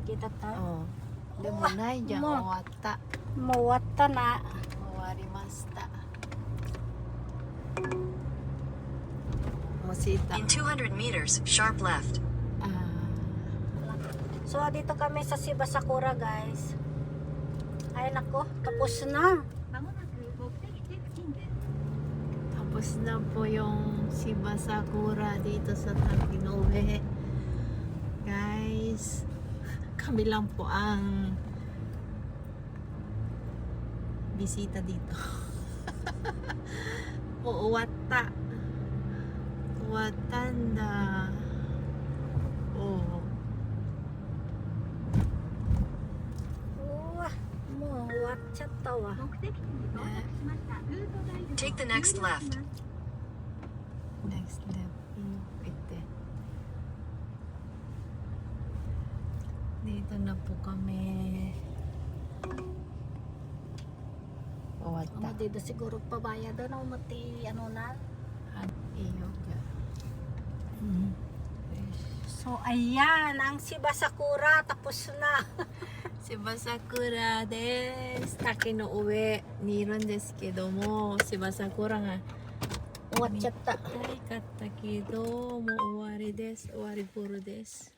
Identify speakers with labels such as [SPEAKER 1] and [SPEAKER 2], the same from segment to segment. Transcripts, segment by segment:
[SPEAKER 1] kita ta.
[SPEAKER 2] でもないじゃん、終わった。
[SPEAKER 1] もう終わったな。
[SPEAKER 2] 終わりました。Mosita.
[SPEAKER 3] In 200 meters, sharp left.
[SPEAKER 1] So dito kami sa Shiba Sakura, guys. Ay nako, tapos na.
[SPEAKER 2] Tapos na po yung Shiba Sakura dito sa Takinoue. Guys, kami lang po ang bisita dito. Uuwata. Uwatanda.
[SPEAKER 1] Mo what chat tawa.
[SPEAKER 3] Take the next left.
[SPEAKER 2] Next left. Ite. Dito na po kami. Uwata.
[SPEAKER 1] Dito siguro pabaya doon o mati ano na.
[SPEAKER 2] Yoga.
[SPEAKER 1] So ayan, ang Shiba Sakura tapos na.
[SPEAKER 2] Shiba Sakura desu. Takinoueにいるんですけども、Shiba Sakura が
[SPEAKER 1] 終わっちゃった。
[SPEAKER 2] 見たかったけど、もう終わりです。終わりボルです。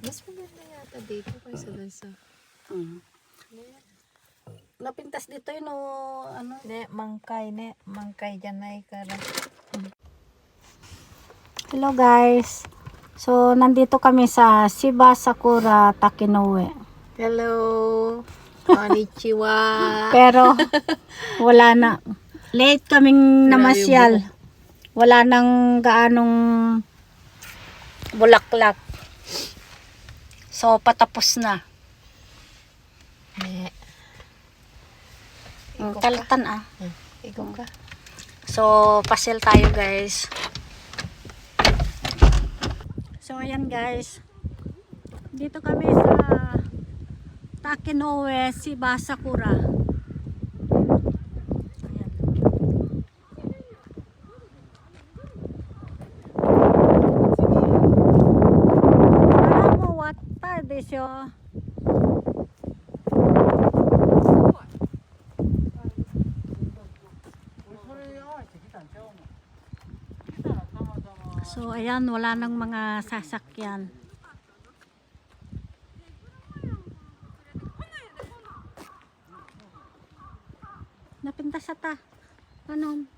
[SPEAKER 2] Mas maganda yata dito kaysa doon sa
[SPEAKER 1] Napintas dito yun o ano?
[SPEAKER 2] Mangkay janay kara.
[SPEAKER 1] Hello guys. So nandito kami sa Shiba Sakura Takinoue.
[SPEAKER 2] Hello. Konnichiwa.
[SPEAKER 1] Pero wala na. Late kaming namasyal. Wala nang gaanong bulaklak. So patapos na. Kalatan
[SPEAKER 2] Ikaw ka.
[SPEAKER 1] So pasyal tayo guys. So ayan guys. Dito kami sa Takinoue Shiba Sakura. Ayan. Para mo wata desyo. So ayan, wala nang mga sasakyan. Napinta sa ta. Ano?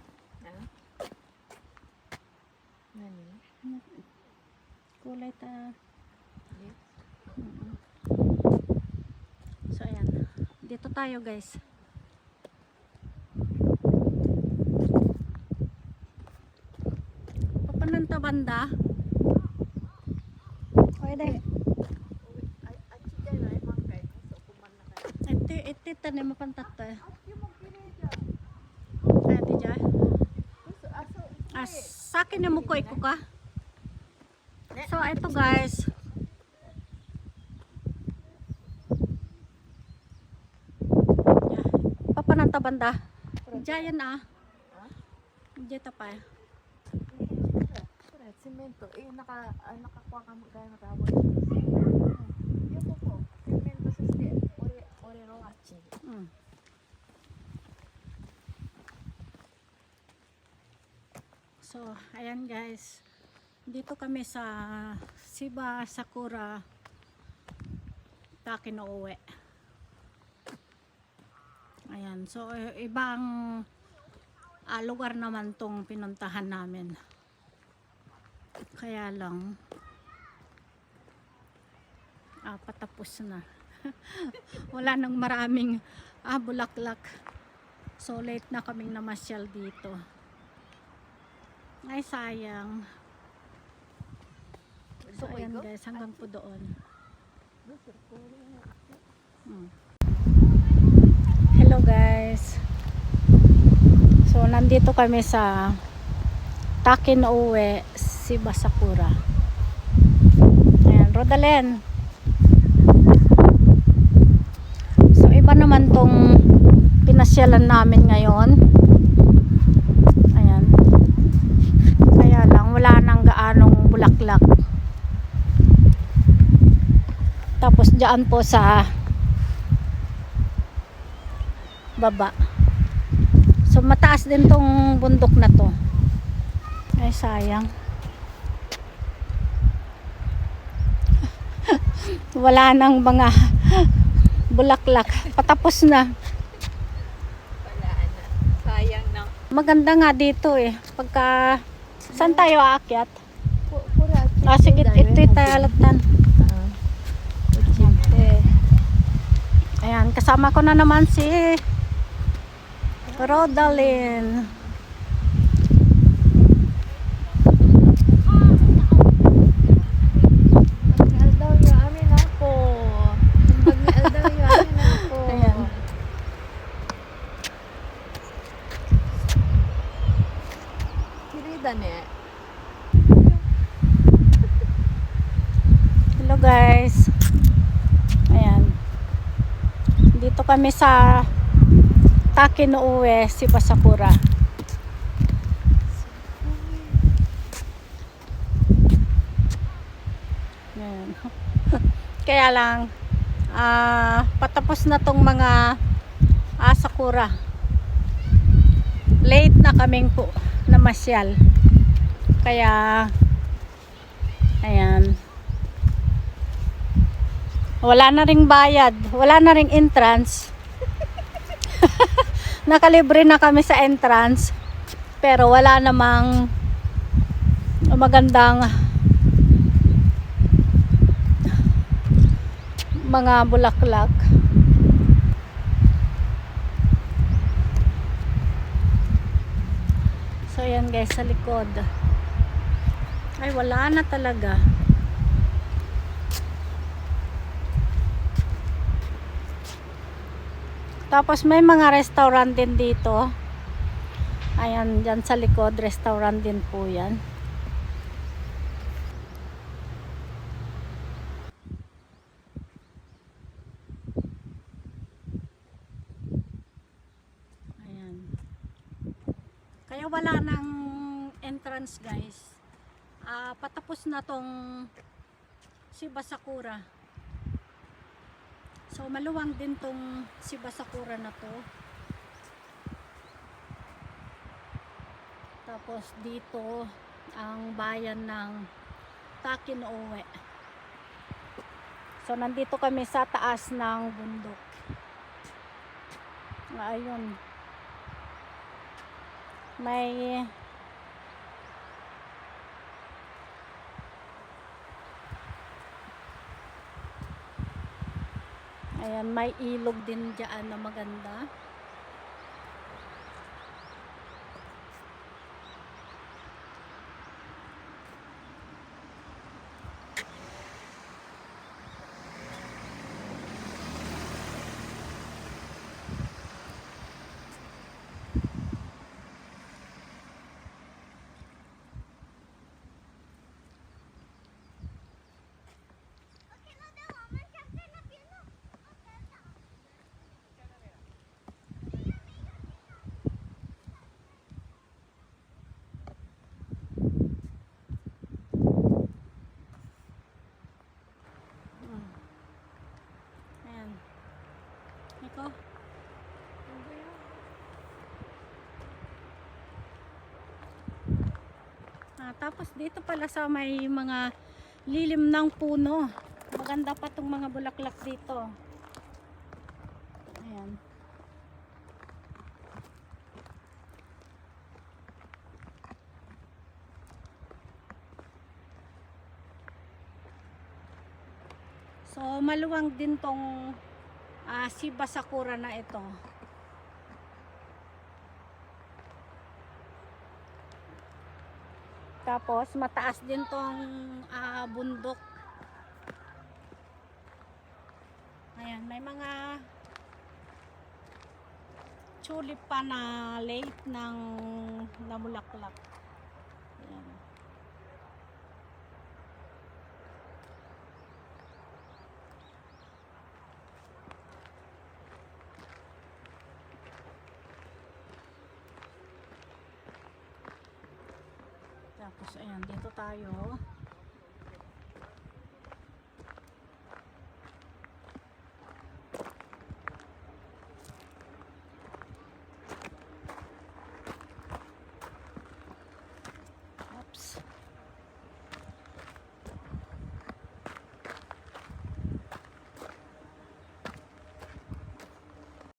[SPEAKER 1] Kulay ta. So ayan. Dito tayo guys. Papananta banda. Pwede. Iti tanim mapantat ta. Ate ja. Sa akin na mo ko ka. So ito guys. Papananta banda. Diyan Diyan pa.
[SPEAKER 2] Semento. Nakakuha ka mo kaya matawag. Yung po. Semento sa step. Ore no achi.
[SPEAKER 1] So, ayan guys. Dito kami sa Shiba Sakura Takinoue. Ayan. So, ibang lugar naman tong pinuntahan namin. Kaya lang patapos na. Wala nang maraming bulaklak. So, late na kaming namasyal dito. Ay sayang. So ayan guys, hanggang po doon. Hello guys. So nandito kami sa Takinoue Shiba Sakura. Ayan, Rodalen. So iba naman tong pinasyalan namin ngayon. Ayan. Kaya lang wala nang gaanong bulaklak. Tapos diyan po sa baba. So mataas din tong bundok na to. Ay sayang. Wala nang mga bulaklak. Patapos na.
[SPEAKER 2] Wala na. Sayang na.
[SPEAKER 1] Maganda nga dito eh. Pagka saan tayo aakyat?
[SPEAKER 2] Pura.
[SPEAKER 1] Sige, ito'y tayo alatan. Ayan, kasama ko na naman si Rodalyn.
[SPEAKER 2] Pag-naal daw yung amin ako. Pag-naal daw yung amin ako.
[SPEAKER 1] Ayan.
[SPEAKER 2] Kirida ne.
[SPEAKER 1] Hello guys. Ayan. Dito kami sa Takinouwe, Shibasakura. Ayan. Kaya lang patapos na tong mga sakura. Late na kaming po namasyal. Kaya ayan. Wala na ring bayad, wala na ring entrance. Nakalibre na kami sa entrance, pero wala namang magandang mga bulaklak. So yan guys, sa likod ay wala na talaga. Tapos may mga restaurant din dito. Ayan, dyan sa likod, restaurant din po yan. Ayan. Kaya wala nang entrance guys. Patapos na tong Shibasakura. So maluwang din tong Shibasakura na to. Tapos dito ang bayan ng Takinouwe. So nandito kami sa taas ng bundok. Ayun. May ayan, may ilog din dyan na maganda. Ayan. Ito. Tapos dito pala sa may mga lilim ng puno. Maganda pa tong mga bulaklak dito. Ayan. So maluwang din tong Shibasakura na ito. Tapos mataas din tong bundok. Ayan, may mga tulip pa na late ng namulaklak. Ayan. Tapos ayan, dito tayo.